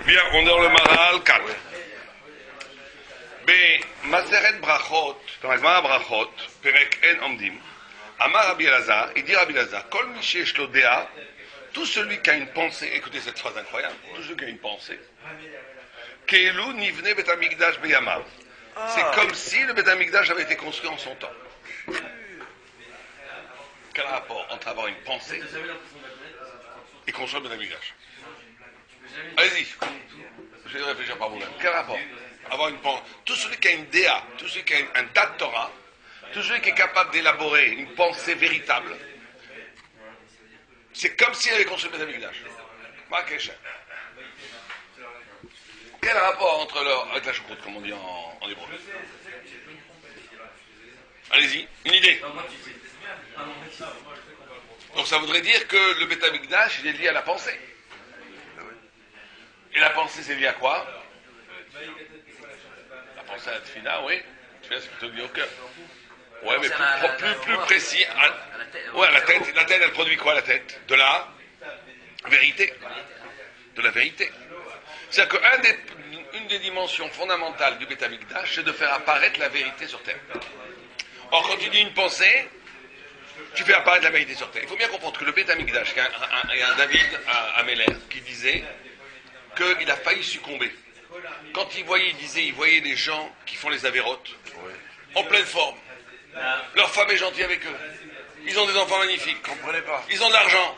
Bien, on est dans le Maral 4. במסכת ברכות, בגמרא ברכות, פרק אין עומדים, אמר רבי אלעזר, il dit Rabbi Elazar, כל מי שיש לו דעה, tout celui qui a une pensée, écoutez cette phrase incroyable, tout celui qui a une pensée, כאילו נבנה בית המקדש בימיו. C'est comme si le Beth Amikdash avait été construit en son temps. Quel rapport entre avoir une pensée et construire le Beth Amikdash? Allez-y, je vais réfléchir par vous-même. Quel rapport? Avoir une pensée. Tout celui qui a une déa, tout celui qui a un dat Torah, tout celui qui est capable d'élaborer une pensée véritable, c'est comme s'il avait construit le Beth Amikdash. Quel rapport entre leur... avec la choucroute, comme on dit en hébreu? Allez-y, une idée. Donc ça voudrait dire que le Beth Amikdash, il est lié à la pensée. Et la pensée, c'est lié à quoi? La pensée à la tfila, oui. Tfila, c'est plutôt lié au cœur. Ouais, mais plus précis. Ouais, la tête, elle produit quoi, la tête? De la vérité. De la vérité. C'est-à-dire qu'une des dimensions fondamentales du Beth Amikdash, c'est de faire apparaître la vérité sur terre. Or, quand tu dis une pensée, tu fais apparaître la vérité sur terre. Il faut bien comprendre que le Beth Amikdash, il y a un David à Meller qui disait qu'il a failli succomber. Quand il voyait des gens qui font les avérotes, en pleine forme. Leur femme est gentille avec eux. Ils ont des enfants magnifiques. Comprenez pas. Ils ont de l'argent.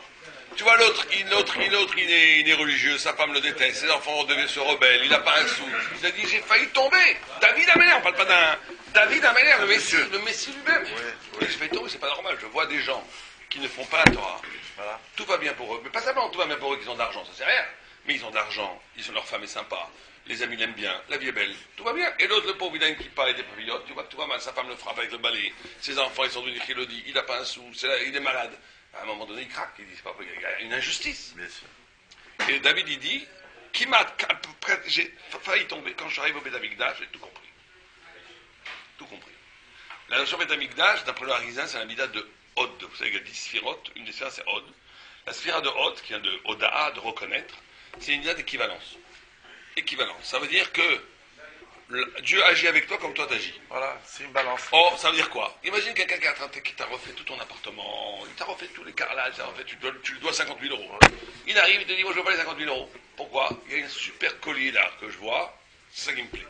Tu vois, l'autre, il est religieux, sa femme le déteste, ses enfants se rebellent, il n'a pas un sou. Il a dit, j'ai failli tomber. David Ameller, on parle pas d'un... David Ameller, le Messie lui-même. Oui. J'ai failli tomber, c'est pas normal. Je vois des gens qui ne font pas la Torah. Voilà. Tout va bien pour eux. Mais pas simplement tout va bien pour eux qu'ils ont de l'argent, ça c'est rien. Mais ils ont de l'argent, leur femme est sympa, les amis l'aiment bien, la vie est belle, tout va bien. Et l'autre, le pauvre, il a une kippa et des papillotes, tu vois que tout va mal, sa femme le frappe avec le balai, ses enfants, ils sont devenus chilodi, il n'a pas un sou, il est malade. À un moment donné, il craque, il dit, c'est pas possible, il y a une injustice. Bien sûr. Et David, il dit, j'ai failli tomber. Quand j'arrive au Beth Amikdash, j'ai tout compris. Tout compris. La notion Beth Amikdash, d'après le Harizin, c'est la mida de Hod. Vous savez qu'il y a 10 sphirotes, une des sphirotes c'est Hod. La sphira de Hod, qui vient de Oda'a, de reconnaître, c'est une mida d'équivalence. Équivalence. Ça veut dire que Dieu agit avec toi comme toi t'agis. Voilà, c'est une balance. Oh, ça veut dire quoi? Imagine quelqu'un qui t'a refait tout ton appartement, il t'a refait tous les carrelages, tu lui dois 50 000 euros. Il arrive, il te dit, moi je veux pas les 50 000 euros. Pourquoi? Il y a un super collier là que je vois, c'est ça qui me plaît.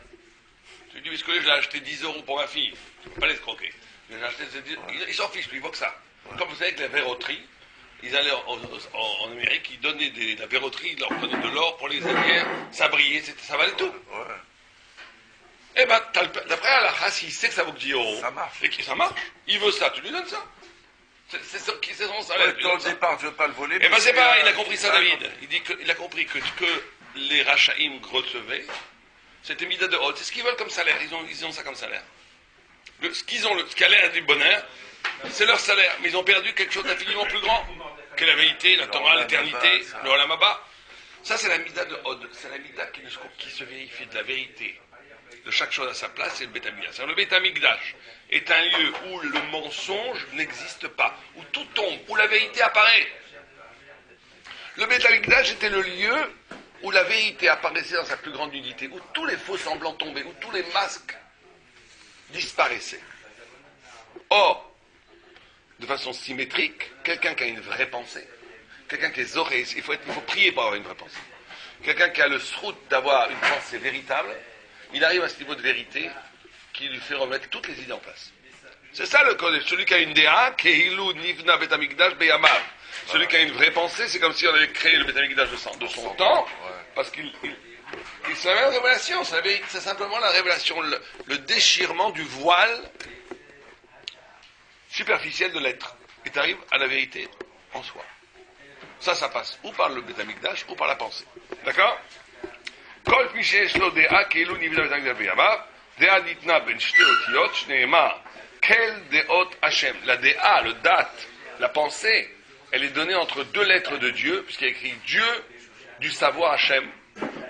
Tu lui dis, mais ce collier, je l'ai acheté 10 euros pour ma fille, tu peux pas l'escroquer. Il s'en fiche, lui, il voit que ça. Comme vous savez que la verroterie, ils allaient en Amérique, ils donnaient de la verroterie, ils leur prenaient de l'or pour les Indiens, ça brillait, ça valait tout. Ouais. Eh ben, d'après Allah, s'il sait que ça vaut que 10 euros, ça marche. Et que ça marche, il veut ça, tu lui donnes ça. C'est son salaire. Dans le départ, je ne veux pas le voler. Eh ben, c'est pareil, il a compris ça, David. Il a compris que les Rachaïm recevaient, c'était Mida de Hod. C'est ce qu'ils veulent comme salaire, ils ont ça comme salaire. Ce qui a l'air du bonheur, c'est leur salaire, mais ils ont perdu quelque chose d'infiniment plus grand que la vérité, la Torah, l'éternité, le Olam Haba. Ça, c'est la Mida de Hod. C'est la Mida qui se vérifie de la vérité. De chaque chose à sa place, c'est le Beth Amikdash. Le Beth Amikdash est un lieu où le mensonge n'existe pas, où tout tombe, où la vérité apparaît. Le Beth Amikdash était le lieu où la vérité apparaissait dans sa plus grande unité, où tous les faux semblants tombaient, où tous les masques disparaissaient. Or, de façon symétrique, quelqu'un qui a une vraie pensée, quelqu'un qui est zoré, il faut prier pour avoir une vraie pensée, quelqu'un qui a le srout d'avoir une pensée véritable, il arrive à ce niveau de vérité qui lui fait remettre toutes les idées en place. C'est ça le code. Celui qui a une déa, Keilu Nivna Bet Amikdash Beyamav. Celui qui a une vraie pensée, c'est comme si on avait créé le Bet Amikdash de son temps, parce qu'il c'est la même révélation. C'est simplement la révélation, le déchirement du voile superficiel de l'être. Et tu arrives à la vérité en soi. Ça passe ou par le Bet Amikdash ou par la pensée. D'accord? כל מי שיש לו דעה כאילו נבנה בית המקדש בימיו, דעה ניתנה בין שתי אותיות, שנאמר, כל דעות השם. La déa, le date, la pensée, elle est donnée entre deux lettres de Dieu, puisqu'il y a écrit Dieu du savoir Hachem.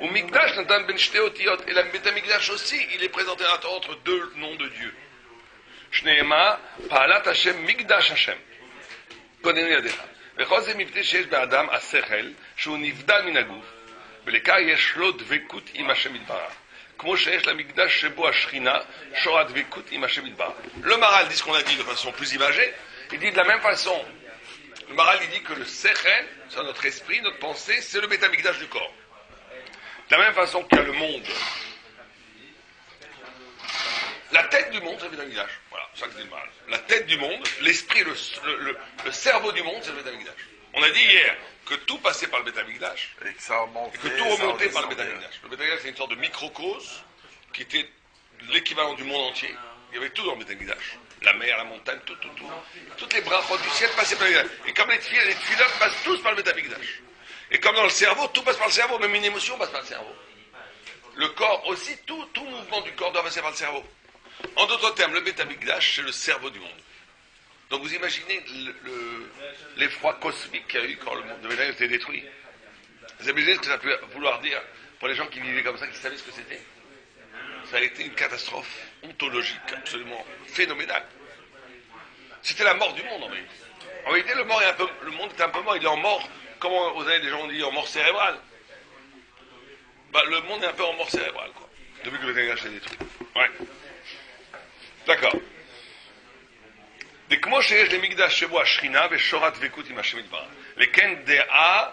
Ou Mikdash natan ben shte otiyot. Et la Beth Amikdash aussi, il est présenté entre deux noms de Dieu. Shneema, Pa'alat Hashem, Mikdash Hashem. Connaissez la déa. וכל זה מפני שיש באדם השכל שהוא נבדל מן הגוף ולקר יש לו דבקות עם השם יתברך. כמו שיש למקדש שבו השכינה, שורה דבקות עם השם יתברך. Le Maharal dit ce qu'on a dit de façon plus imagée, il dit de la même façon, le Maharal il dit que le sechel, c'est notre esprit, notre pensée, c'est le Beth Amikdash du corps. De la même façon qu'il y a le monde, la tête du monde, c'est le Beth Amikdash. Voilà, c'est ça que dit le Maharal. La tête du monde, l'esprit, le cerveau du monde, c'est le Beth Amikdash. On a dit hier que tout passait par le Beth Amikdash Et que ça remontait, et que tout remontait par le Beth Amikdash. Le Beth Amikdash, c'est une sorte de microcosme qui était l'équivalent du monde entier. Il y avait tout dans le Beth Amikdash. La mer, la montagne, tout. Toutes les brachot du ciel passaient par le Beth Amikdash. Et comme les tefilot passent tous par le Beth Amikdash. Et comme dans le cerveau, tout passe par le cerveau, même une émotion passe par le cerveau. Le corps aussi, tout mouvement du corps doit passer par le cerveau. En d'autres termes, le Beth Amikdash, c'est le cerveau du monde. Donc vous imaginez l'effroi cosmique qu'il y a eu quand le monde de Beth Amikdash était détruit. Vous imaginez ce que ça peut vouloir dire pour les gens qui vivaient comme ça, qui savaient ce que c'était. Ça a été une catastrophe ontologique absolument phénoménale. C'était la mort du monde en réalité. En réalité, le monde est un peu mort. Il est en mort, comment vous avez des gens dit, en mort cérébrale. Le monde est un peu en mort cérébrale, quoi. Depuis que le Beth Amikdash est détruit. Ouais. D'accord. וכמו שיש למקדש שבו השכינה ושורת דבקות עם השם יתברך. לכן דעה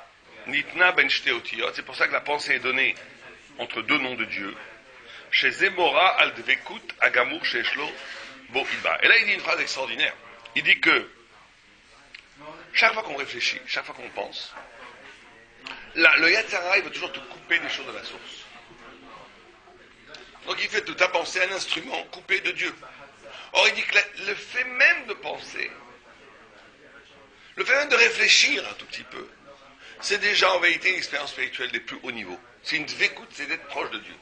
ניתנה בין שתי אותיות, c'est pour ça que la pensée est donnée entre deux noms de Dieu. שזה מורה על דבקות הגמור שיש לו בו יתברך. Et là il dit une phrase extraordinaire. Il dit que chaque fois qu'on réfléchit, chaque fois qu'on pense, le Yetzer Hara il veut toujours te couper des choses de la source. Donc il fait de ta pensée un instrument coupé de Dieu. Or, il dit que le fait même de penser, le fait même de réfléchir un tout petit peu, c'est déjà en vérité une expérience spirituelle des plus hauts niveaux. C'est une dvékout, c'est d'être proche de Dieu.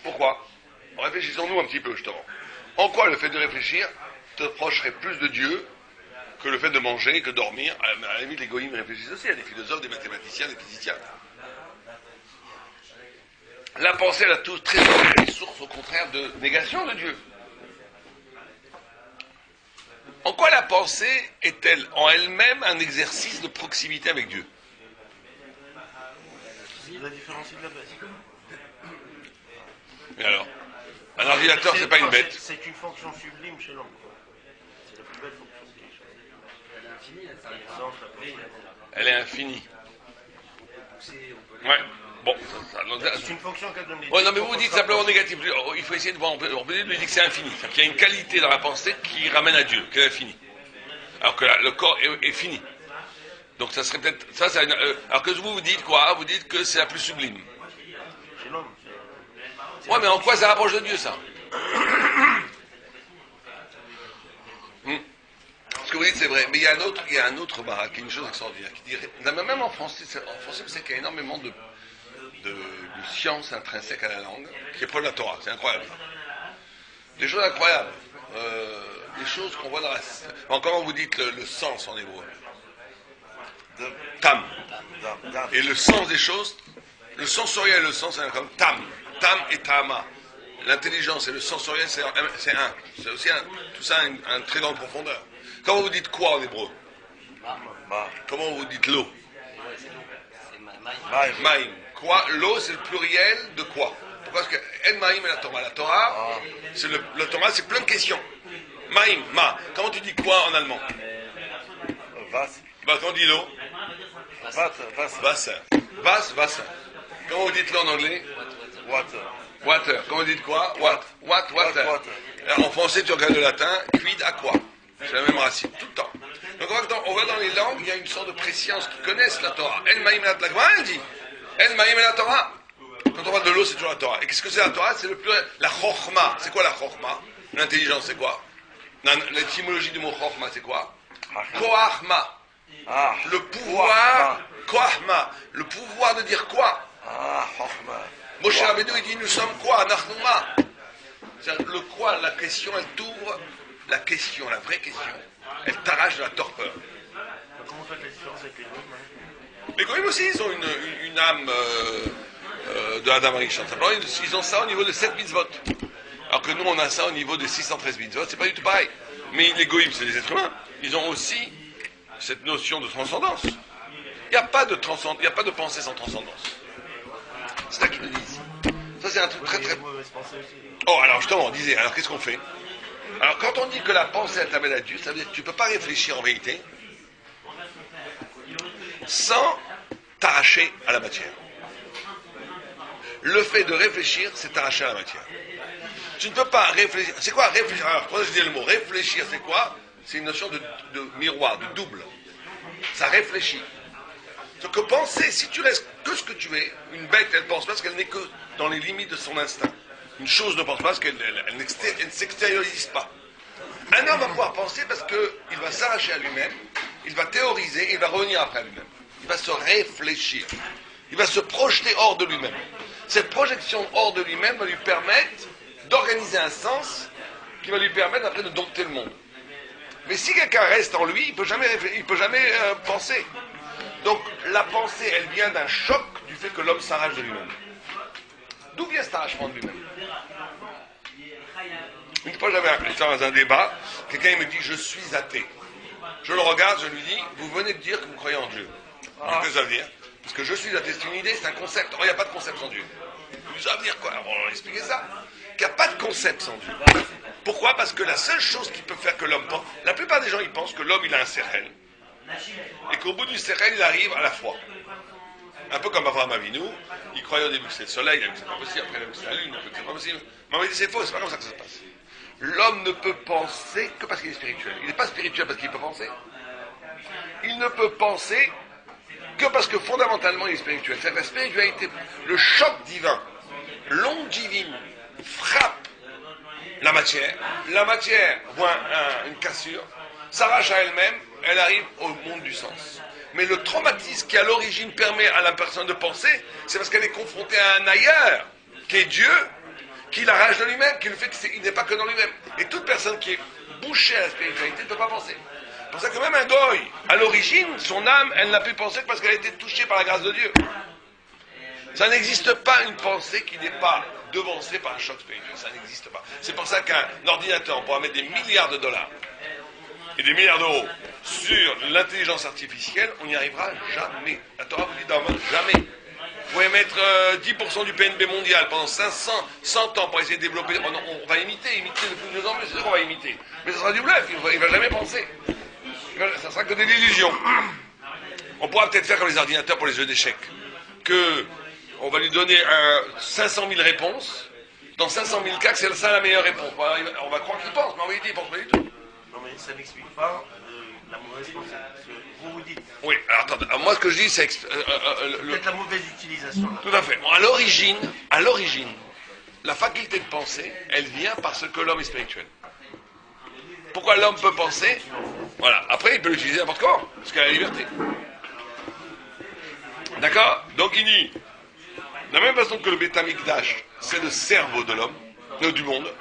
Pourquoi? Réfléchissons-nous un petit peu, justement. En quoi le fait de réfléchir te procherait plus de Dieu que le fait de manger, que dormir? À la limite, les goïms réfléchissent aussi, il y a des philosophes, des mathématiciens, des physiciens. La pensée, elle a tout très des sources, au contraire, de négation de Dieu. En quoi la pensée est-elle en elle-même un exercice de proximité avec Dieu? La différence de la base. Et alors? Un ordinateur, c'est pas une bête. C'est une fonction sublime chez l'homme. C'est la plus belle fonction qui est. Elle est infinie, elle s'arrête pas. Elle est infinie. Ouais. Bon, c'est une fonction qu'elle donne les. Ouais, non, mais vous dites simplement négatif. Il faut essayer de voir. On peut lui dire que c'est infini. C'est-à-dire qu'il y a une qualité dans la pensée qui ramène à Dieu, qu'elle est infinie. Alors que le corps est fini. Donc ça serait peut-être. Ça, alors que vous dites quoi? Vous dites que c'est la plus sublime. C'est l'homme. Ouais, mais en quoi ça rapproche de Dieu, ça? Ce que vous dites, c'est vrai. Mais il y a un autre barak, qui est une chose extraordinaire, qui dirait. Même en français, vous savez qu'il y a énormément de science intrinsèque à la langue, qui est proche de la Torah. C'est incroyable. Des choses incroyables. Des choses qu'on voit dans la... Bon, comment vous dites le sens en hébreu? Tam. Et le sens des choses, le sensoriel et le sens, c'est comme tam. Tam et tama. L'intelligence et le sensoriel, c'est un. C'est aussi tout ça un très grande profondeur. Comment vous dites quoi en hébreu? Comment vous dites l'eau? Maïm. Quoi? L'eau, c'est le pluriel de quoi? Pourquoi? Parce que En Maïm et la Torah. La Torah, la Torah, c'est plein de questions. Maïm, ma. Comment tu dis quoi en allemand? Vas. Quand on dit l'eau? Wasser. Wasser. Comment vous dites l'eau en anglais? Water. Comment vous dites quoi? Water. Alors, en français, tu regardes le latin, quid à quoi? C'est la même racine, tout le temps. Donc on voit dans les langues, il y a une sorte de préscience qui connaissent la Torah. En Maïm et la Torah. Elle dit En Maïm et la Torah. Quand on parle de l'eau, c'est toujours la Torah. Et qu'est-ce que c'est la Torah? C'est le pluriel. La Chochma. C'est quoi la Chochma? L'intelligence, c'est quoi? L'étymologie du mot Chochma, c'est quoi? Koachma. Le pouvoir. Koachma. Le pouvoir de dire quoi? Moshe Rabbeinu, il dit nous sommes quoi? Nachnouma. Le quoi, la question, elle t'ouvre la question, la vraie question. Elle t'arrache de la torpeur. Comment fait la différence avec les goïms? Les goïms aussi, ils ont une âme de Adam Rishon. Simplement, ils ont ça au niveau de 7 mitzvot. Alors que nous, on a ça au niveau de 613 mitzvot. C'est pas du tout pareil. Mais les goïms, c'est des êtres humains. Ils ont aussi cette notion de transcendance. Il n'y a pas de il n'y a pas de pensée sans transcendance. C'est ça qu'ils nous disent. Ça, c'est un truc très très... Oh, alors justement, on disait, alors qu'est-ce qu'on fait? Alors, quand on dit que la pensée, elle t'amène à Dieu, ça veut dire que tu ne peux pas réfléchir en vérité sans t'arracher à la matière. Le fait de réfléchir, c'est t'arracher à la matière. Tu ne peux pas réfléchir. C'est quoi réfléchir? Alors, quand je dis le mot réfléchir, c'est quoi? C'est une notion de miroir, de double. Ça réfléchit. Donc, que penser, si tu restes que ce que tu es, une bête, elle pense parce qu'elle n'est que dans les limites de son instinct. Une chose ne pense pas parce qu'elle ne s'extériorise pas. Un homme va pouvoir penser parce qu'il va s'arracher à lui-même, il va théoriser, il va revenir après à lui-même. Il va se réfléchir. Il va se projeter hors de lui-même. Cette projection hors de lui-même va lui permettre d'organiser un sens qui va lui permettre après de dompter le monde. Mais si quelqu'un reste en lui, il ne peut jamais penser. Donc la pensée, elle vient d'un choc du fait que l'homme s'arrache de lui-même. D'où vient cet arrachement de lui-même? Une fois, j'avais dans un débat, quelqu'un me dit « je suis athée ». Je le regarde, je lui dis « vous venez de dire que vous croyez en Dieu ». Qu'est-ce que ça veut dire? Parce que je suis athée, c'est une idée, c'est un concept. Or, il n'y a pas de concept sans Dieu. Ça veut dire quoi? Alors, on va expliquer ça. Qu'il n'y a pas de concept sans Dieu. Pourquoi? Parce que la seule chose qui peut faire que l'homme pense, la plupart des gens, ils pensent que l'homme, il a un sérel. Et qu'au bout du sérel, il arrive à la foi. Un peu comme Avraham Avinu, il croyait au début que c'était le soleil, il a vu que c'est pas possible, après il a vu que c'était la lune, il a vu que c'est pas possible. Mais on m'a dit c'est faux, c'est pas comme ça que ça se passe. L'homme ne peut penser que parce qu'il est spirituel. Il n'est pas spirituel parce qu'il peut penser. Il ne peut penser que parce que fondamentalement il est spirituel. C'est la spiritualité, le choc divin, l'onde divine frappe la matière voit une cassure, s'arrache à elle-même, elle arrive au monde du sens. Mais le traumatisme qui à l'origine permet à la personne de penser, c'est parce qu'elle est confrontée à un ailleurs, qui est Dieu, qui l'arrache de lui-même, qui le fait qu'il n'est pas que dans lui-même. Et toute personne qui est bouchée à la spiritualité ne peut pas penser. C'est pour ça que même un goy, à l'origine, son âme, elle n'a pu penser que parce qu'elle a été touchée par la grâce de Dieu. Ça n'existe pas une pensée qui n'est pas devancée par un choc spirituel. Ça n'existe pas. C'est pour ça qu'un ordinateur, on pourra mettre des milliards de dollars et des milliards d'euros sur l'intelligence artificielle, on n'y arrivera jamais. La Torah vous dit dans jamais. Vous pouvez mettre 10% du PNB mondial pendant 500, 100 ans pour essayer de développer. On va imiter de plus en plus, c'est sûr qu'on va imiter. Mais ça sera du bluff, il ne va jamais penser. Ça sera que des illusions. On pourra peut-être faire comme les ordinateurs pour les jeux d'échecs. On va lui donner 500 000 réponses. Dans 500 000 cas, c'est ça la meilleure réponse. On va croire qu'il pense, mais en réalité, il ne pense pas du tout. Non, mais ça n'explique pas la mauvaise pensée. Parce que vous dites. Oui, alors attendez, moi ce que je dis, c'est. Peut-être la mauvaise utilisation. Là. Tout à fait. Bon, à l'origine, la faculté de penser, elle vient parce que l'homme est spirituel. Pourquoi l'homme peut penser? Voilà. Après, il peut l'utiliser n'importe comment, parce qu'il a la liberté. D'accord? Donc il dit, de la même façon que le Beth Amikdash, c'est le cerveau de l'homme, du monde,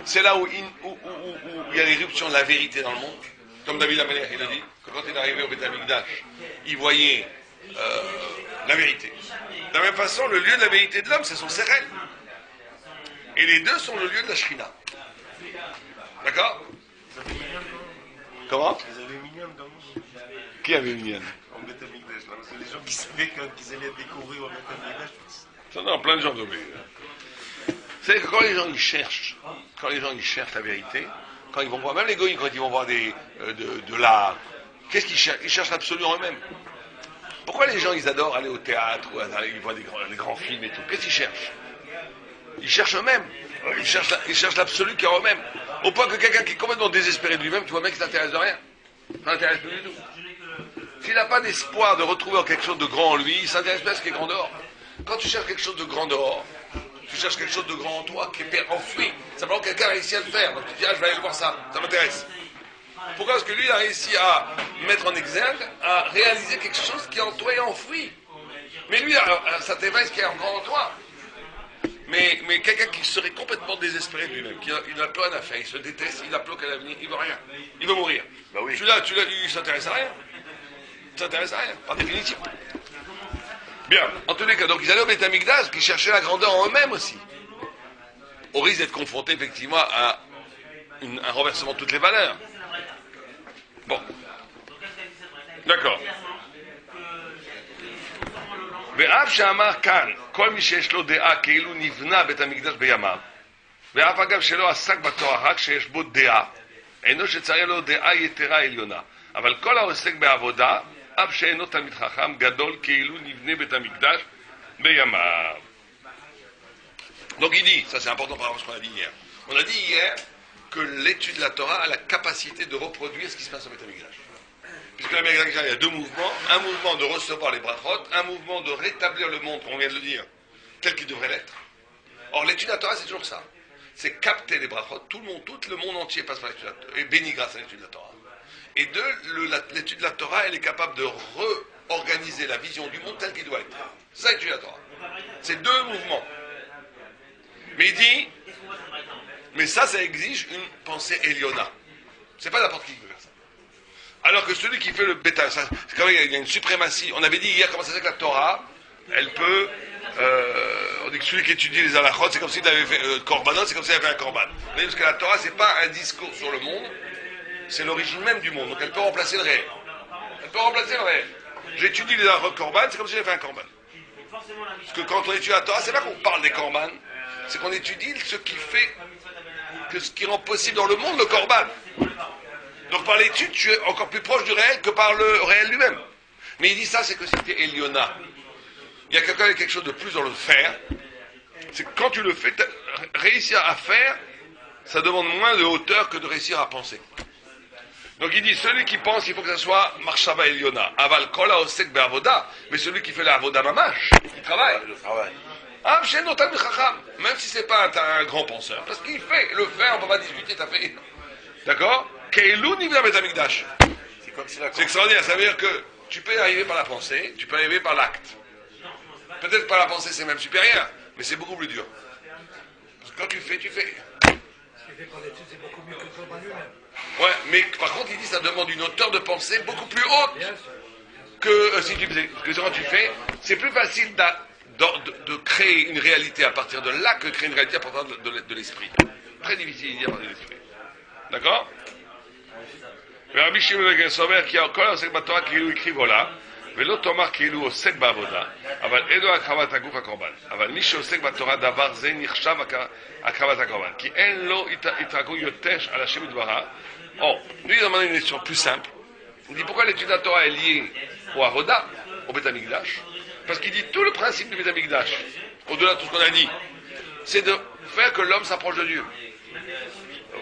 c'est là où il y a l'éruption de la vérité dans le monde. Comme David Amelech, il a dit, que quand il est arrivé au Beth Amikdash, il voyait la vérité. De la même façon, le lieu de la vérité de l'homme, c'est son sérel. Et les deux sont le lieu de la Shrina. D'accord? Comment? Vous avez Minyan dans le monde. Qui avait Minyan? En Beth Amikdash, là. C'est les gens qui savaient qu'ils allaient découvrir au Beth Amikdash. Non, plein de gens ont oublié. Vous savez que quand les gens ils cherchent la vérité, quand ils vont voir, même les goïs, quand ils vont voir de l'art, qu'est-ce qu'ils cherchent? Ils cherchent l'absolu en eux-mêmes. Pourquoi les gens ils adorent aller au théâtre, ou ils voient des grands films et tout? Qu'est-ce qu'ils cherchent? Ils cherchent eux-mêmes. Ils cherchent l'absolu qui est en eux-mêmes. Au point que quelqu'un qui est complètement désespéré de lui-même, tu vois, mec, il ne s'intéresse de rien. Ça n'intéresse plus du tout. S'il n'a pas d'espoir de retrouver quelque chose de grand en lui, il ne s'intéresse pas à ce qui est grand dehors. Quand tu cherches quelque chose de grand dehors, tu cherches quelque chose de grand en toi qui est enfoui. Simplement quelqu'un a réussi à le faire. Donc tu dis, je vais aller voir ça m'intéresse. Pourquoi? Parce que lui, il a réussi à mettre en exergue, à réaliser quelque chose qui en toi est enfoui. Mais lui, ça t'éveille ce qui est encore en toi. Mais quelqu'un qui serait complètement désespéré de lui-même, il n'a plus rien à faire, il se déteste, il n'a plus qu'à l'avenir, il veut rien. Il veut mourir. Bah oui. Celui-là, il ne s'intéresse à rien. Il ne s'intéresse à rien, par définition. Bien, en tous les cas, donc ils allaient au Beth Amikdash qui cherchaient la grandeur en eux-mêmes aussi. Au risque d'être confrontés effectivement à un renversement de toutes les valeurs. Bon. D'accord. ואף שאמר כאן, כל מי שיש לו דעה כאילו נבנה בית המקדש בימיו, ואף אגב שלא עסק בתורה רק שיש בו דעה, אינו שצריך לו דעה יתרה עליונה. אבל כל העוסק בעבודה, אף שאינו תלמיד חכם, גדול כאילו נבנה בית המקדש בימיו. Donc il dit, ça c'est important par rapport à ce qu'on a dit hier. On a dit hier que l'étude de la Torah a la capacité de reproduire ce qui se passe au Beth Amikdash. Puisque la Beth Amikdash, il y a deux mouvements, un mouvement de recevoir les brachot, un mouvement de rétablir le monde, comme on vient de le dire, tel qu'il devrait l'être. Or l'étude de la Torah c'est toujours ça. C'est capter les brachot, tout le monde entier passe par l'étude de la Torah, et béni grâce à l'étude de la Torah. Et l'étude de la Torah, elle est capable de réorganiser la vision du monde tel qu'il doit être. C'est ça l'étude de la Torah. C'est deux mouvements. Mais il dit, mais ça exige une pensée Eliona. C'est pas n'importe qui peut faire ça. Alors que celui qui fait le bêta, c'est quand même, il y a une suprématie. On avait dit hier comment ça se fait que la Torah, elle peut, on dit que celui qui étudie les halachot, c'est comme s'il avait fait korbanot, c'est comme s'il avait fait un korban. Parce que la Torah, c'est pas un discours sur le monde, c'est l'origine même du monde. Donc elle peut remplacer le réel. Elle peut remplacer le réel. J'étudie les halachot korban, c'est comme si j'avais fait un korban. Parce que quand on étudie la Torah, c'est pas qu'on parle des korban, c'est qu'on étudie ce qui fait, ce qui rend possible dans le monde le korban. Donc par l'étude, tu es encore plus proche du réel que par le réel lui-même. Mais il dit ça, c'est que c'était Eliona. Il y a quelqu'un avec quelque chose de plus dans le faire. C'est que quand tu le fais, réussir à faire, ça demande moins de hauteur que de réussir à penser. Donc il dit, celui qui pense, il faut que ça soit Marshava Eliona. Aval Kola Osek Be'avoda. Mais celui qui fait la Avoda Mamash, qui travaille. Ah, chez nous, même si c'est pas un grand penseur. Parce qu'il fait, le faire, on peut pas discuter, t'as fait. D'accord? Keilou Nivna Bet Amikdash. C'est extraordinaire, ça veut dire que tu peux y arriver par la pensée, tu peux y arriver par l'acte. Peut-être par la pensée c'est même supérieur, mais c'est beaucoup plus dur. Parce que quand tu fais, tu fais. Ce qui fait par l'étude, c'est beaucoup mieux que le corban lui-même. Ouais, mais par contre, il dit que ça demande une hauteur de pensée beaucoup plus haute que si tu faisais. Parce que quand tu fais, c'est plus facile de créer une réalité à partir de là que créer une réalité à partir de l'esprit. Très difficile à dire à partir de l'esprit. D'accord? ורבי שמעון בן סובר כי כל העוסק בתורה כאילו הקריב עולה ולא תאמר כאילו עוסק בעבודה אבל אינו הקרבת הגוף הקורבן אבל מי שעוסק בתורה דבר זה נחשב הקרבת הקורבן כי אין לו התרגול יותר על השם יתברך. Or, lui il demande une question plus simple. Il dit pourquoi l'étude de la Torah est liée au Avoda, au Beth Amikdash? Parce qu'il dit tout le principe du Beth Amikdash, au-delà de tout ce qu'on a dit, c'est de faire que l'homme s'approche de Dieu.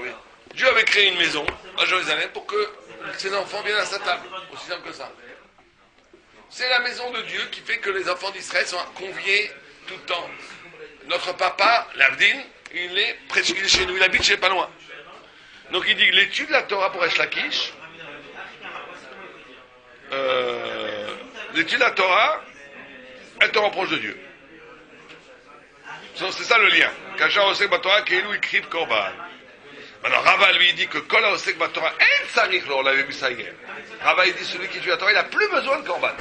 Oui. Dieu avait créé une maison à Jérusalem pour que ses enfants viennent à sa table. Aussi simple que ça. C'est la maison de Dieu qui fait que les enfants d'Israël sont conviés tout le temps. Notre papa, l'Avdin, il est chez nous, il habite chez pas loin. Donc il dit l'étude de la Torah pour Esh Lakish, l'étude de la Torah, elle te rapproche de Dieu. C'est ça le lien. Kacha Osek Batorah, Keilou Ikriv Korban. Maintenant, Rava lui dit que Kol Osek Batorah, En Sarich, on l'avait vu ça hier. Rava il dit celui qui tue la Torah, il n'a plus besoin de Korban.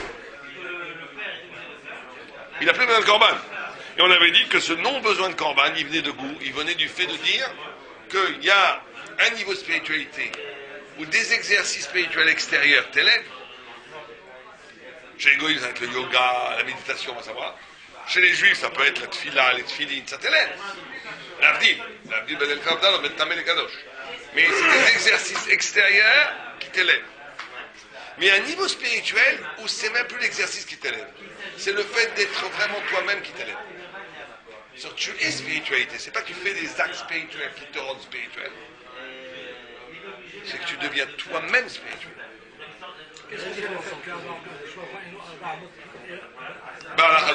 Il n'a plus besoin de Korban. Et on avait dit que ce non-besoin de Korban, il venait de goût, il venait du fait de dire qu'il y a un niveau de spiritualité ou des exercices spirituels extérieurs t'élèvent. Chez les goïs, ça va être le yoga, la méditation, on va savoir. Chez les juifs, ça peut être la tfila, les tfilines, ça t'élève. L'avdil ben el kavdal, ben tamel et kadosh. Mais c'est des exercices extérieurs qui t'élèvent. Mais un niveau spirituel où c'est même plus l'exercice qui t'élève. C'est le fait d'être vraiment toi-même qui t'élève. Tu es spiritualité, c'est pas que tu fais des actes spirituels qui te rendent spirituel. C'est que tu deviens toi-même spirituel. Qu'est-ce que c'est pour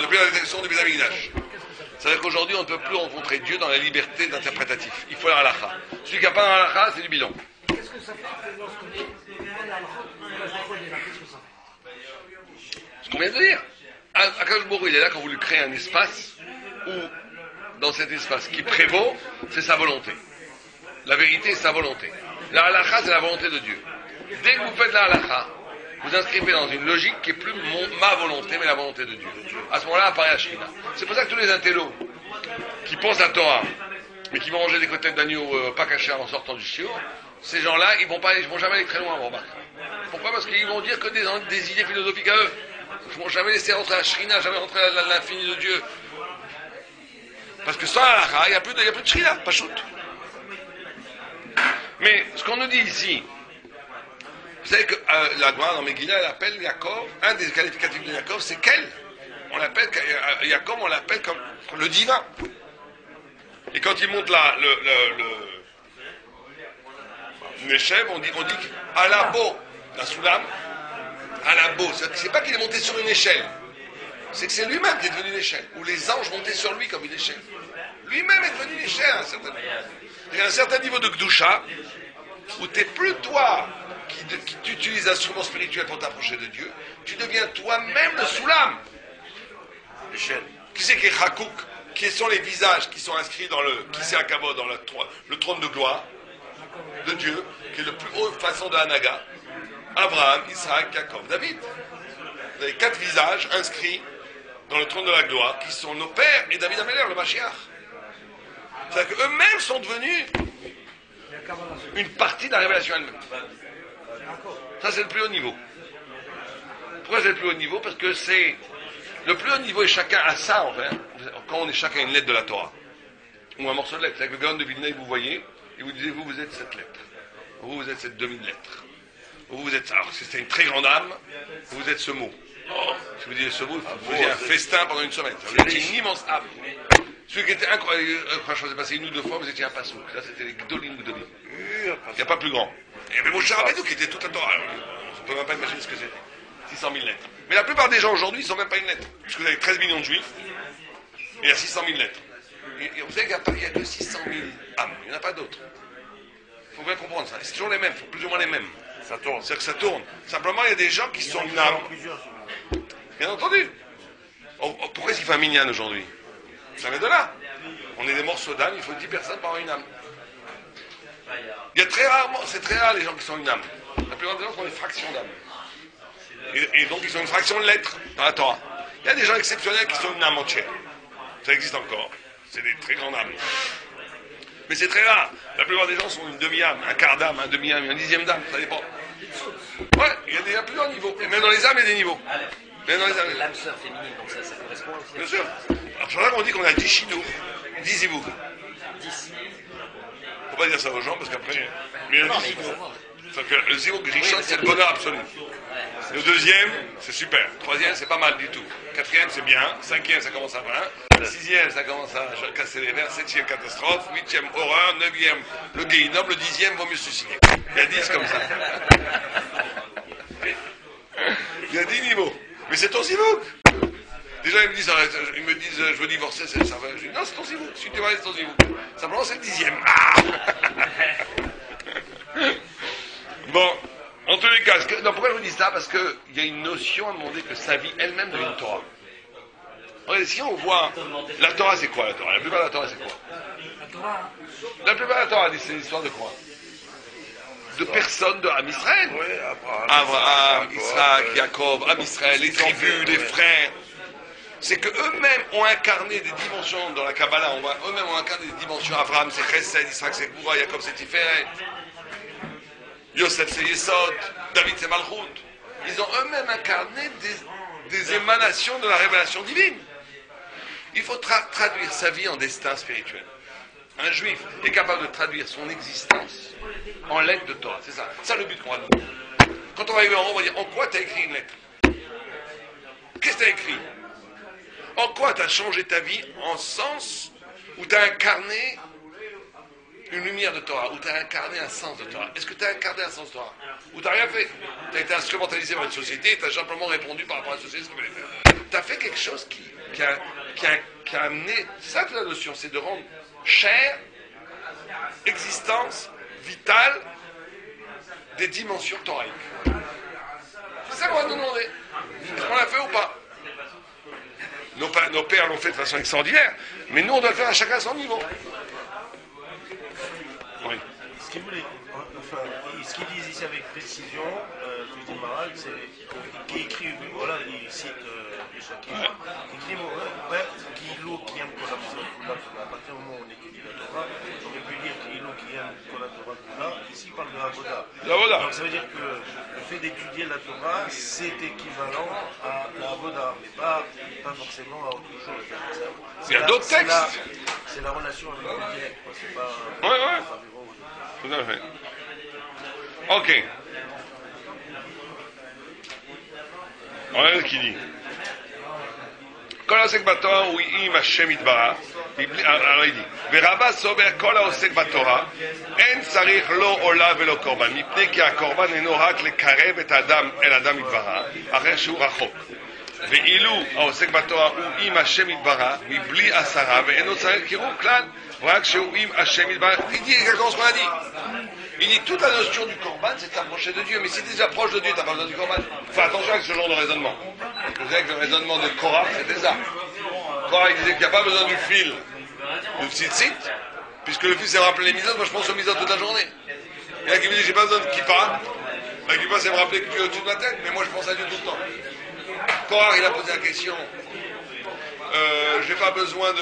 Depuis la détection du Beth Amikdash. C'est-à-dire qu'aujourd'hui, on ne peut plus rencontrer Dieu dans la liberté d'interprétatif. Il faut la halakha. Celui qui n'a pas la halakha, c'est du bidon. Qu'est-ce que ça fait lorsqu'on est à la qu'est-ce que ça fait? Ce qu'on vient de dire. Akadosh Baruch Hu, il est là quand vous lui créez un espace où, dans cet espace qui prévaut, c'est sa volonté. La vérité est sa volonté. La halakha, c'est la volonté de Dieu. Dès que vous faites la halakha, vous inscrivez dans une logique qui est plus ma volonté, mais la volonté de Dieu. À ce moment-là, apparaît la Shekhinah. C'est pour ça que tous les intellos qui pensent à Torah, mais qui vont manger des côtelettes d'agneau pas cachées en sortant du shiur, ces gens-là, ils vont jamais aller très loin, on remarque. Pourquoi? Parce qu'ils vont dire que des idées philosophiques à eux. ne faut jamais laisser rentrer la Shrina, jamais rentrer l'infini de Dieu. Parce que sans la il n'y a plus de Shrina, pas shoot. Mais ce qu'on nous dit ici, vous savez que la Gemara dans Megillah, elle appelle Yaakov, un des qualificatifs de Yaakov, c'est quel? On l'appelle, Yaakov, on l'appelle comme le divin. Et quand il monte l'échelle, on dit Alabo, la Soulam, Alabo, c'est pas qu'il est monté sur une échelle, c'est que c'est lui-même qui est devenu une échelle, ou les anges montaient sur lui comme une échelle. Lui-même est devenu une échelle, il y a un certain niveau de Gdusha, où tu n'es plus toi qui utilises l'instrument spirituel pour t'approcher de Dieu, tu deviens toi-même le Soulam. L'échelle. Qui c'est qui est Chakouk? Qui sont les visages qui sont inscrits dans le Kisei HaKavod, dans le trône de gloire de Dieu, qui est le plus haut façon de Hanaga? Abraham, Isaac, Jacob, David. Vous avez 4 visages inscrits dans le trône de la gloire, qui sont nos pères et David Améler, le Mashiach. C'est-à-dire qu'eux-mêmes sont devenus une partie de la révélation elle-même. Ça, c'est le plus haut niveau. Pourquoi c'est le plus haut niveau? Parce que c'est... Le plus haut niveau, et chacun a ça, en fait. Quand on est chacun une lettre de la Torah, ou un morceau de lettre. Avec le Gaon de Vilna, vous voyez, et vous disiez, vous êtes cette lettre. Vous êtes cette demi-lettre. Vous êtes... Alors, si c'est une très grande âme, vous êtes ce mot. Si vous dites ce mot, vous faisiez un festin pendant une semaine. Vous étiez une immense âme. Celui qui était incroyable, franchement, c'est passé 1 ou 2 fois, vous étiez un passouk. Là, c'était les Gdolim. Il n'y a pas plus grand. Il y avait Moshe Rabbeinu qui était toute la Torah. On ne peut même pas imaginer ce que c'était. 600 000 lettres. Mais la plupart des gens aujourd'hui, ils ne sont même pas une lettre. Parce que vous avez 13 millions de juifs, et il y a 600 000 lettres. Et vous savez qu'il n'y a que 600 000 âmes. Il n'y en a pas d'autres. Il faut bien comprendre ça. C'est toujours les mêmes, plus ou moins les mêmes. Ça tourne. C'est-à-dire que ça tourne. Simplement, il y a des gens qui sont une âme. Bien entendu. Pourquoi est-ce qu'il fait un minyan aujourd'hui? Ça vient de là. On est des morceaux d'âme, il faut 10 personnes pour avoir une âme. Il y a très rarement, c'est très rare les gens qui sont une âme. La plupart des gens sont des fractions d'âme. Et donc ils ont une fraction de lettres dans la Torah. Il y a des gens exceptionnels qui sont une âme entière. Ça existe encore. C'est des très grandes âmes. Mais c'est très rare. La plupart des gens sont une demi-âme, un quart d'âme, un demi-âme, un dixième d'âme, ça dépend. Ouais, il y a plusieurs niveaux. Et même dans les âmes, il y a des niveaux. Même dans les âmes. L'âme sœur féminine, donc ça correspond aussi. Bien sûr. Alors c'est pour ça qu'on dit qu'on a 10 chinois, 10 zivoug. 10. Faut pas dire ça aux gens parce qu'après. Mais il y a 10 zivoug. C'est-à-dire que le zivoug Rishon, c'est le bonheur absolu. Le deuxième, c'est super. Troisième, c'est pas mal du tout. Quatrième, c'est bien. Cinquième, ça commence à 20. Sixième, ça commence à casser les nerfs. Septième, catastrophe. Huitième, horreur. Neuvième, le guéhinom. Le 10e, vaut mieux se suicider. Il y a 10 comme ça. Il y a 10 niveaux. Mais c'est ton zivoug. Déjà, ils me disent, je veux divorcer, ça va. Je dis, non, c'est ton zivoug. Si tu vas c'est ton zivoug. Simplement, c'est le 10e. Ah. Bon. En tous les cas, pourquoi je vous dis ça? Parce qu'il y a une notion à demander que sa vie elle-même devient une Torah. Regardez, si on voit... La Torah, c'est quoi la Torah? La plupart de la Torah, c'est quoi? La plupart de la Torah, c'est l'histoire de quoi? De personnes de Am Israël. Oui, Abraham, Isaac, Jacob, Am Israël, les tribus, les frères. C'est qu'eux-mêmes ont incarné des dimensions dans la Kabbalah. Eux-mêmes ont incarné des dimensions. Abraham, c'est Chesed, Isaac, c'est Goura, Jacob, c'est Tiferet. Yosef, c'est Yesod, David, c'est Malchut. Ils ont eux-mêmes incarné des émanations de la révélation divine. Il faut traduire sa vie en destin spirituel. Un juif est capable de traduire son existence en lettres de Torah. C'est ça. C'est ça le but qu'on va donner. Quand on va arriver en haut, on va dire en quoi tu as écrit une lettre? Qu'est-ce que tu as écrit? En quoi tu as changé ta vie en sens où tu as incarné une lumière de Torah, où tu as incarné un sens de Torah. Est-ce que tu as incarné un sens de Torah? Ou tu n'as rien fait? Tu as été instrumentalisé par une société et tu as simplement répondu par rapport à la société ce que tu voulais faire. Tu as fait quelque chose qui a amené... C'est ça que la notion, c'est de rendre chair, existence, vitale, des dimensions thoraïques. C'est ça qu'on va nous demander. Est-ce qu'on l'a fait ou pas? Nos pères l'ont fait de façon extraordinaire, mais nous on doit le faire à chacun à son niveau. Oui. Ce qu'ils disent ici avec précision, Tuti Maral, c'est qu'ils écrivent, voilà, ils citent Shakir, ils écrivent, Kilo qui aime qu'on a à partir du moment où on étudie la Torah, on peut dire Kilo qui aime qu'on a Torah, ici il parle de Avoda. Donc ça veut dire que le fait d'étudier la Torah, c'est équivalent à la Avoda, mais pas forcément à autre chose. Il y a d'autres textes. C'est la relation avec le direct, quoi. C'est pas. Ouais, ouais. c'est pas vivant. Tout à fait. Ok. Regarde ce qu'il dit. כל העוסק בתורה הוא עם השם יתברך, הרי די, ורבה סובר כל העוסק בתורה, אין צריך לא עולה ולא קורבן, מפני כי הקורבן אינו רק לקרב את האדם אל אדם יתברך, אחרי שהוא רחוק. ואילו העוסק בתורה הוא עם השם יתברך, מבלי עשרה, ואינו צריך קירוב כלל, רק שהוא עם השם יתברך. Il dit exactement ce qu'on a dit. Il dit toute la notion du korban, c'est t'approcher de Dieu. Mais si tu t'approches de Dieu, tu n'as pas besoin du korban. Fais attention avec ce genre de raisonnement. Vous savez que le raisonnement de Korah, c'était ça. Korah, il disait qu'il n'y a pas besoin du fil de tzitzit, puisque le fil, c'est me rappeler les misotes. Moi, je pense aux misotes toute la journée. Il y en a qui me disent, j'ai pas besoin de kippa. La kippa, c'est me rappeler que Dieu est au-dessus de ma tête. Mais moi, je pense à Dieu tout le temps. Korah, il a posé la question. J'ai pas besoin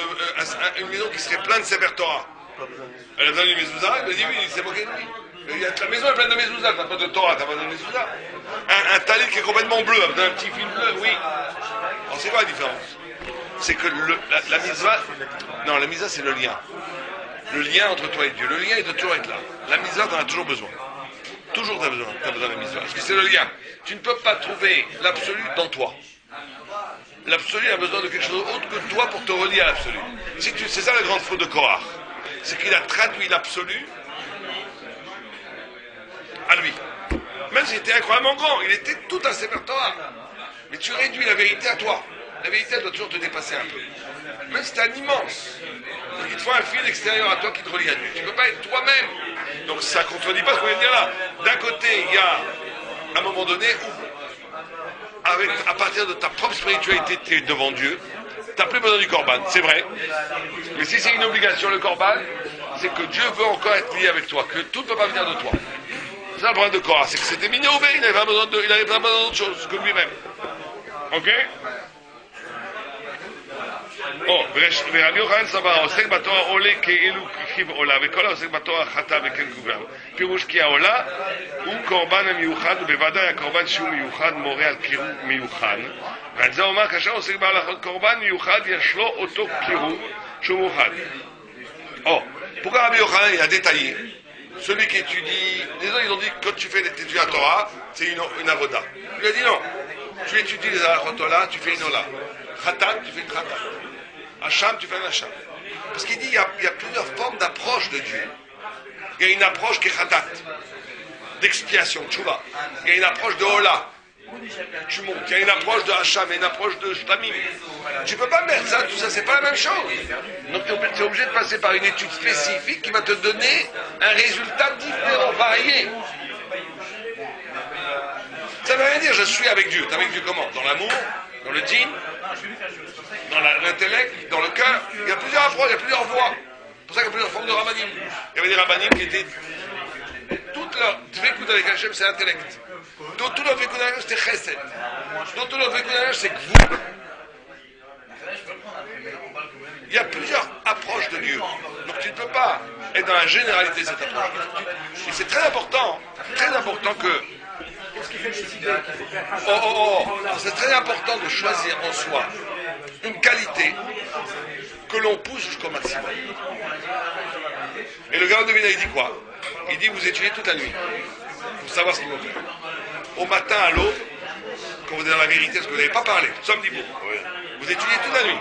d'une maison qui serait pleine de Sefer Torah. Elle a besoin d'une mezouza. Il me dit, oui, il s'est moqué de lui. La maison est pleine de mezouza, t'as pas de Torah, t'as pas de mezouza. Un talit qui est complètement bleu, avec un petit fil bleu, oui. Alors c'est quoi la différence? C'est que la mitzvah, non, la mitzvah c'est le lien. Le lien entre toi et Dieu. Le lien il doit toujours être là. La mitzvah t'en as toujours besoin. Toujours t'as besoin de la mitzvah. Parce que c'est le lien. Tu ne peux pas trouver l'absolu dans toi. L'absolu a besoin de quelque chose d'autre que toi pour te relier à l'absolu. C'est ça la grande faute de Korah. C'est qu'il a traduit l'absolu à lui. Même s'il était incroyablement grand, il était tout un Sefer Torah. Mais tu réduis la vérité à toi. La vérité, elle doit toujours te dépasser un peu. Même si c'est un immense. Donc il te faut un fil extérieur à toi qui te relie à Dieu. Tu ne peux pas être toi-même. Donc ça ne contredit pas ce qu'on vient de dire là. D'un côté, il y a un moment donné où, à partir de ta propre spiritualité, tu es devant Dieu. Tu n'as plus besoin du korban, c'est vrai. Mais si c'est une obligation, le korban, c'est que Dieu veut encore être lié avec toi, que tout ne peut pas venir de toi. C'est ça le problème de Korah, c'est que c'était Minyaoubé, il n'avait pas besoin d'autre chose que lui-même. Ok? Oh, ורבי יוחנן סבר, העוסק בתורה עולה כאילו ככיב עולה, וכל העוסק בתורה חטא וכן קוברם. פירוש כי העולה הוא קורבן המיוחד, ובוודאי הקורבן שהוא מיוחד מורה על קירוב מיוחד. ועל זה אומר, כאשר עוסק בהלכות קורבן מיוחד, יש לו אותו קירוב שהוא מיוחד. Oh, pourquoi Rabbi Yochanan il a détaillé? Celui qui étudie, les autres ils ont dit que quand tu fais l'étude à Torah, c'est une avoda. Il a dit non, tu étudies les halachot Torah, tu fais une ola. Khatat, tu fais une khatat. Hacham, tu fais un hacham. Parce qu'il dit il y a plusieurs formes d'approche de Dieu. Il y a une approche qui est khatat, d'expiation, tchouva. Il y a une approche de ola. Tu montes. Il y a une approche de hacham et une approche de shtamim. Tu peux pas mettre ça, tout ça, c'est pas la même chose. Donc tu es obligé de passer par une étude spécifique qui va te donner un résultat différent, varié. Ça ne veut rien dire, je suis avec Dieu. Tu es avec Dieu comment? Dans l'amour, dans le dîn, dans l'intellect, dans le cœur. Il y a plusieurs approches, il y a plusieurs voies. C'est pour ça qu'il y a plusieurs formes de rabbanim. Il y avait des rabbanim qui étaient... Toute leur dvekout avec Hachem, c'est l'intellect. Donc tout leur dvekout avec Hachem, c'était chesed. Donc tout leur dvekout avec Hachem, c'est gvul. Il y a plusieurs approches de Dieu. Donc tu ne peux pas être dans la généralité de cette approche. Et c'est très important que... c'est très important de choisir en soi une qualité que l'on pousse jusqu'au maximum. Et le Gaon de Vilna, il dit quoi? Il dit vous étudiez toute la nuit pour savoir ce qu'il vous fait. Au matin à l'aube, quand vous êtes dans la vérité, parce que vous n'avez pas parlé, samedi beau, vous étudiez toute la nuit.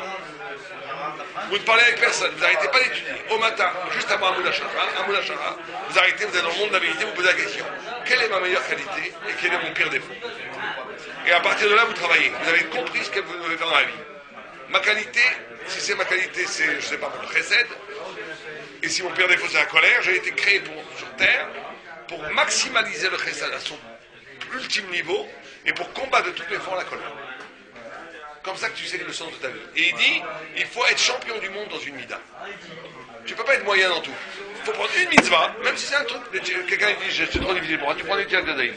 Vous ne parlez avec personne, vous n'arrêtez pas d'étudier. Au matin, juste avant Amoud Hashara, vous arrêtez, vous êtes dans le monde de la vérité, vous posez la question quelle est ma meilleure qualité et quel est mon pire défaut? Et à partir de là, vous travaillez. Vous avez compris ce que vous devez faire dans la vie. Ma qualité, si c'est ma qualité, c'est, je ne sais pas, mon chesed. Et si mon pire défaut, c'est la colère, j'ai été créé sur terre pour maximaliser le chesed à son ultime niveau et pour combattre de toutes les formes la colère. Comme ça que tu sais le sens de ta vie. Et il dit, il faut être champion du monde dans une mida. Tu ne peux pas être moyen dans tout. Il faut prendre une mitzvah, même si c'est un truc. Quelqu'un dit, je suis trop difficile pour moi, tu prends Netilat Yadayim.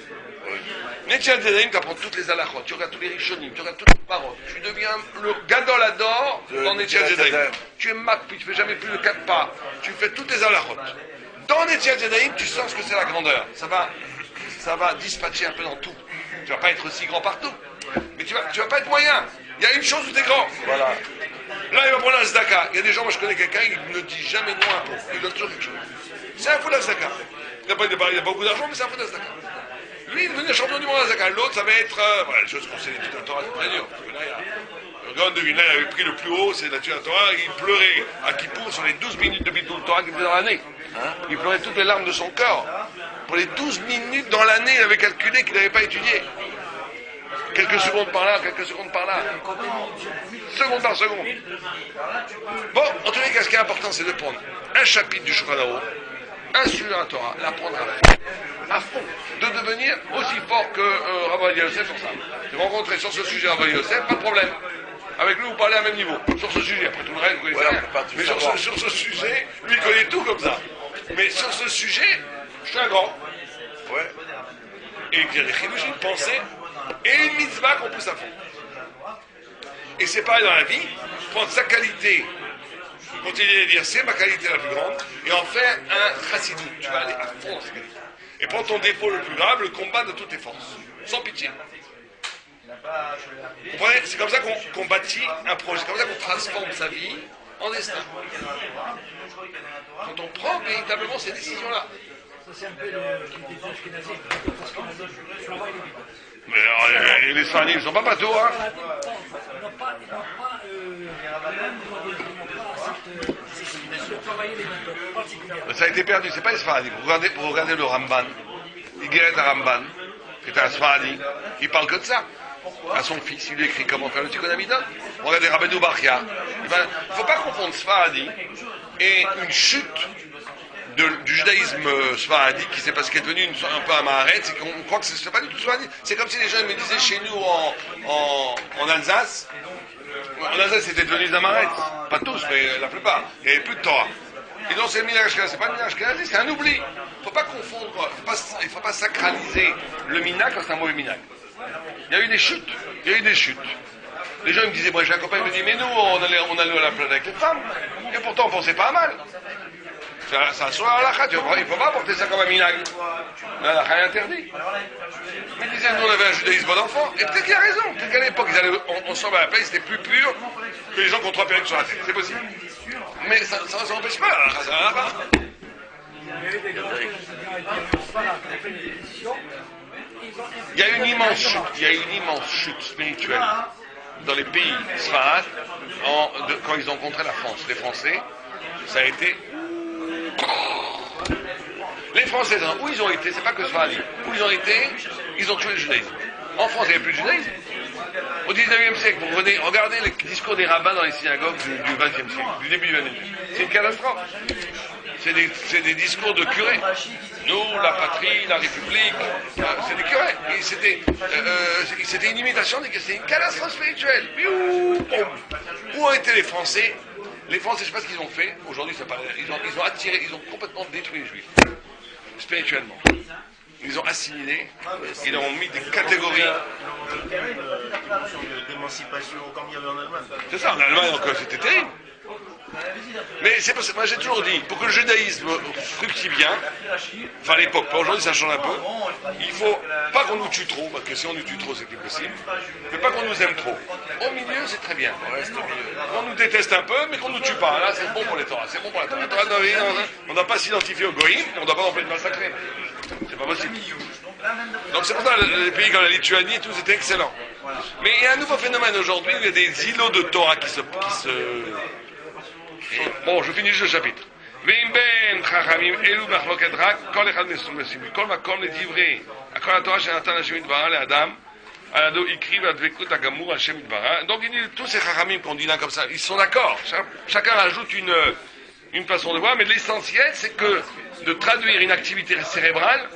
Netilat Yadayim, tu apprends toutes les halachot, tu regardes tous les rishonim, tu regardes toutes les paroles. Tu deviens le gadol ador dans Netilat Yadayim. Tu es makpi, tu ne fais jamais plus de 4 pas. Tu fais toutes les halachot. Dans Netilat Yadayim, tu sens ce que c'est la grandeur. Ça va ça va dispatcher un peu dans tout. Tu vas pas être aussi grand partout, mais tu vas pas être moyen. Il y a une chose où tu es grand. Voilà. Là, il va prendre la Zdaka. Il y a des gens, moi je connais quelqu'un, il ne dit jamais non à un pauvre. Il donne toujours quelque chose. C'est un fou de la Zdaka. Il n'a pas beaucoup d'argent, mais c'est un fou de la Zdaka. Lui, il est devenu champion du monde à la Zdaka. L'autre, ça va être. Voilà, les choses qu'on sait, l'étude de la Torah, c'est très dur. Parce que là, le gars de Vilna, il avait pris le plus haut, c'est l'étude de la Torah, il pleurait à Kippour sur les 12 minutes de Bitoul Torah qu'il faisait dans l'année. Il pleurait toutes les larmes de son corps. Pour les 12 minutes dans l'année, il avait calculé qu'il n'avait pas étudié. Quelques secondes par là, quelques secondes par là. Seconde par seconde. Bon, en tous les cas, ce qui est important, c'est de prendre un chapitre du Shulchan Aruch, un sujet de la Torah, l'apprendre à fond, de devenir aussi fort que Rabbi Yosef sur ça. Si vous rencontrez sur ce sujet Rabbi Yosef, pas de problème. Avec lui, vous parlez à même niveau. Sur ce sujet, après tout le reste, vous connaissez rien. Mais sur ce sujet, lui, il connaît tout comme ça. Mais sur ce sujet, je suis un grand. Ouais. Et il y a des chidouches, une pensée et une mitzvah qu'on pousse à fond. Et c'est pareil dans la vie, prendre sa qualité, continuer à dire c'est ma qualité la plus grande, et en faire un chassidou. Tu vas aller à fond dans sa qualité. Et prendre ton défaut le plus grave, le combat de toutes tes forces, sans pitié. Vous comprenez? C'est comme ça qu'on bâtit un projet, c'est comme ça qu'on transforme sa vie en destin. Quand on prend véritablement ces décisions-là. Ça, c'est un peu l'idée de Ashkenazim. Parce qu'on a d'autres travail. Mais alors, les Sfaradim, ils ne sont pas bateaux, hein? Ils n'ont pas travailler les méthodes particulièrement. Ça a été perdu, c'est pas les Sfaradim. Vous regardez le Ramban, Igeret à Ramban, qui est un Sfaradi, il parle que de ça. À son fils, il lui écrit comment faire le Tikkun Amidon. Regardez Rabbeinu Bachya. Il ne faut pas confondre Sfaradi et une chute du judaïsme sfaradi qui s'est parce qu'il est devenu un peu un maharet, c'est qu'on croit que c'est pas du tout sfaradi. C'est comme si les gens me disaient chez nous en Alsace, c'était devenu des amarettes. Pas tous, mais la plupart. Il n'y avait plus de Torah. Et donc c'est le minhag ashkenazi, c'est pas le minhag ashkenazi, c'est un oubli. Il ne faut pas confondre, il ne faut pas sacraliser le minhag quand c'est un mauvais minhag. Il y a eu des chutes. Les gens me disaient, moi j'ai un copain qui me dit, mais nous on allait à la plage avec les femmes. Et pourtant on pensait pas à mal. Ça soit à la il ne faut pas porter ça comme un minhag. La est interdit. Mais ils disaient, nous on avait un judaïsme bon enfant. Et peut-être qu'il a raison. Peut-être qu'à l'époque, ils allaient ensemble à la plage, c'était plus pur que les gens qui ont trois perruques sur la tête. C'est possible. Mais ça n'empêche pas. Ça va pas. Il y a une immense chute spirituelle dans les pays sfarades quand ils ont rencontré la France. Les Français, ça a été. Les Français, où ils ont été, c'est pas que Sfaradi, où ils ont été, ils ont tué le judaïsme. En France, il n'y avait plus de judaïsme. Au 19e siècle, vous regardez les discours des rabbins dans les synagogues du 20e siècle, du début du 20e siècle. C'est une catastrophe. C'est des discours de curés. Nous, la patrie, la République, c'est des curés. Et c'était une imitation, c'était une catastrophe spirituelle. Où ont été les Français? Les Français, je ne sais pas ce qu'ils ont fait. Aujourd'hui, ils ont attiré, ils ont complètement détruit les Juifs. Spirituellement. Ils ont assimilé, ils ont mis des catégories. D'émancipation comme il y avait en Allemagne. C'est ça, en Allemagne encore, c'était terrible. Mais c'est parce que moi j'ai toujours dit, pour que le judaïsme fructifie bien, enfin à l'époque, pas aujourd'hui ça change un peu, il faut pas qu'on nous tue trop, parce que si on nous tue trop c'est plus possible, mais pas qu'on nous aime trop. Au milieu c'est très bien, on nous déteste un peu, mais qu'on nous tue pas, là c'est bon pour les Torahs, c'est bon pour la Torah. On ne doit pas s'identifier au goïm, on ne doit pas non plus être massacré. C'est pas possible. Donc c'est pour ça que les pays comme la Lituanie et tout c'était excellent. Mais il y a un nouveau phénomène aujourd'hui où il y a des îlots de Torah qui se... Bon, je finis juste le chapitre. Donc il dit, tous ces chachamim qu'on dit là comme ça, ils sont d'accord. Chacun rajoute une façon de voir, mais l'essentiel c'est que de traduire une activité cérébrale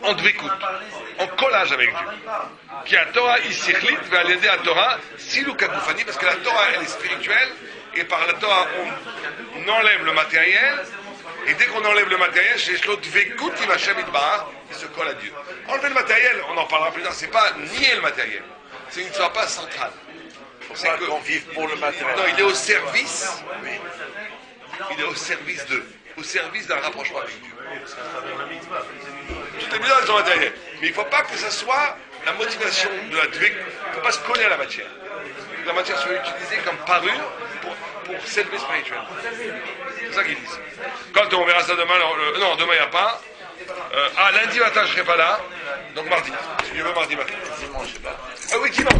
en dvekut, en collage avec Dieu. Qui a Torah isichlit va l'aider à Torah silou kagoufani, parce que la Torah elle est spirituelle et par la Torah on enlève le matériel et dès qu'on enlève le matériel chez l'autre dvekut il va shamit bar, il se colle à Dieu. Enlever le matériel, on en parlera plus tard, c'est pas nier le matériel, c'est une chose pas centrale. C'est qu'on vive pour le matériel. Non, il est au service. Il est au service d'un rapprochement avec Dieu. Oui, parce qu'à travers la mitzvah, Toutes les mitzvahs, elles sont matérielles. Mais il ne faut pas que ça soit la motivation de la dvek. Il ne faut pas se coller à la matière. Que la matière soit utilisée comme parure pour s'élever spirituellement. C'est ça qu'ils disent. Quand on verra ça demain, non, demain il n'y a pas. Lundi matin je ne serai pas là. Donc mardi. Si tu veux, mardi matin. Dimanche, je sais pas. Ah oui, dimanche.